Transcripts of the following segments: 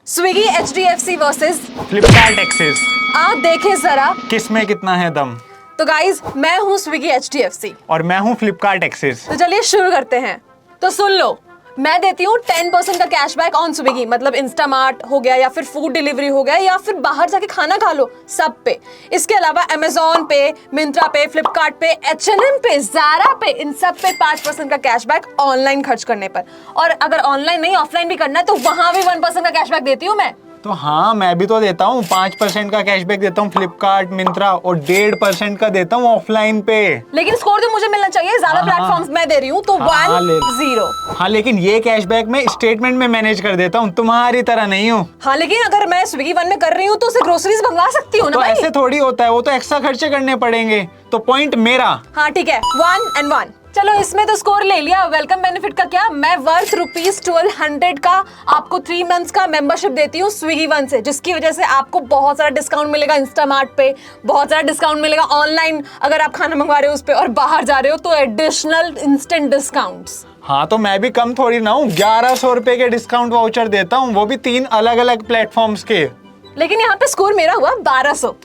Swiggy HDFC versus Flipkart axis, आप देखें जरा। किस में कितना है दम। तो गाइज मैं हूँ स्विगी HDFC और मैं हूँ फ्लिपकार्ट एक्सिस। तो चलिए शुरू करते हैं। तो सुन लो, मैं देती हूँ 10% का कैशबैक ऑन स्विगी, मतलब इंस्टामार्ट हो गया या फिर फूड डिलीवरी हो गया या फिर बाहर जाके खाना खा लो, सब पे। इसके अलावा अमेजोन पे, मिंत्रा पे, फ्लिपकार्ट पे, H&M पे, ज़ारा पे, इन सब पे 5% का कैशबैक ऑनलाइन खर्च करने पर। और अगर ऑनलाइन नहीं ऑफलाइन भी करना है तो वहां भी 1% का कैशबैक देती हूँ मैं। तो हाँ, मैं भी तो देता हूँ 5% का कैशबैक देता हूँ फ्लिपकार्ट, मिंत्रा, और 1.5% का देता हूँ ऑफलाइन पे। लेकिन स्कोर तो मुझे मिलना चाहिए, ज्यादा प्लेटफॉर्म्स मैं दे रही हूँ तो 1-0। हाँ, लेकिन ये कैशबैक मैं स्टेटमेंट में मैनेज कर देता हूँ, तुम्हारी तरह नहीं हूँ। हाँ, लेकिन अगर मैं स्विगी वन में कर रही हूँ तो उसे ग्रोसरीज मंगवा सकती हूँ ना तो भाई। ऐसे थोड़ी होता है, वो तो एक्स्ट्रा खर्चे करने पड़ेंगे। तो पॉइंट मेरा। हाँ ठीक है, 1-1। चलो इसमें तो स्कोर ले लिया। वेलकम बेनिफिट का क्या, मैं वर्थ ₹1200 का आपको 3 मंथ्स का मेंबरशिप देती हूँ स्विगी वन से, जिसकी वजह से आपको बहुत सारा डिस्काउंट मिलेगा इंस्टामार्ट पे, बहुत सारा डिस्काउंट मिलेगा ऑनलाइन अगर आप खाना मंगवा रहे हो उस पे, और बाहर जा रहे हो तो एडिशनल इंस्टेंट डिस्काउंट्स। हाँ, तो मैं भी कम थोड़ी ना हूँ, 1100 रुपए के डिस्काउंट वाउचर देता हूँ, वो भी 3 अलग अलग प्लेटफॉर्म्स के। लेकिन यहाँ पे स्कोर मेरा हुआ 1100,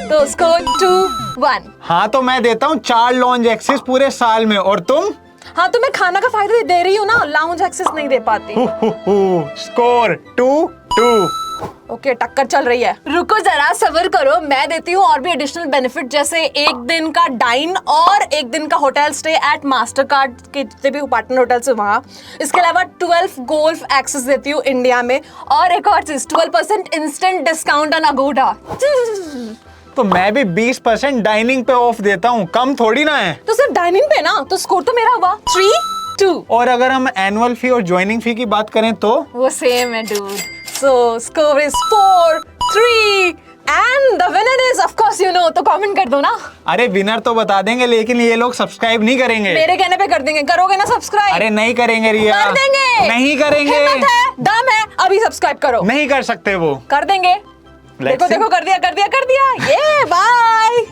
तो स्कोर 2-1। हाँ, तो मैं देता हूँ 4 लॉन्ज एक्सेस पूरे साल में, और तुम? हाँ, तो मैं खाना का फायदा दे रही हूँ ना, लाउंज एक्सेस नहीं दे पाती। स्कोर 2-2। ओके, टक्कर चल रही है। रुको जरा, सब्र करो, मैं देती हूँ और भी एडिशनल बेनिफिट, जैसे 1 दिन का डाइन और 1 दिन का hotel stay at master card के जितने भी पार्टनर होटल्स है वहाँ। इसके अलावा 12 गोल्फ एक्सेस देती हूँ इंडिया में, और एक और चीज 12% इंस्टेंट डिस्काउंट ऑन अगोडा। तो मैं भी 20% डाइनिंग पे ऑफ देता हूँ, कम थोड़ी ना है। तो सिर्फ डाइनिंग पे ना, तो स्कोर तो मेरा हुआ 3-2। और अगर हम एनुअल फी और ज्वाइनिंग फी की बात करें तो वो सेम है dude. So score is 4-3 and the winner is of course you know, तो कमेंट कर दो ना। अरे विनर तो बता देंगे, लेकिन ये लोग सब्सक्राइब नहीं करेंगे। मेरे कहने पे कर देंगे, करोगे ना सब्सक्राइब? अरे नहीं करेंगे रिया। कर देंगे। नहीं करेंगे। हिम्मत है, दम है, अभी सब्सक्राइब करो। नहीं कर सकते वो। कर देंगे। देखो देखो, कर दिया, ये बाय।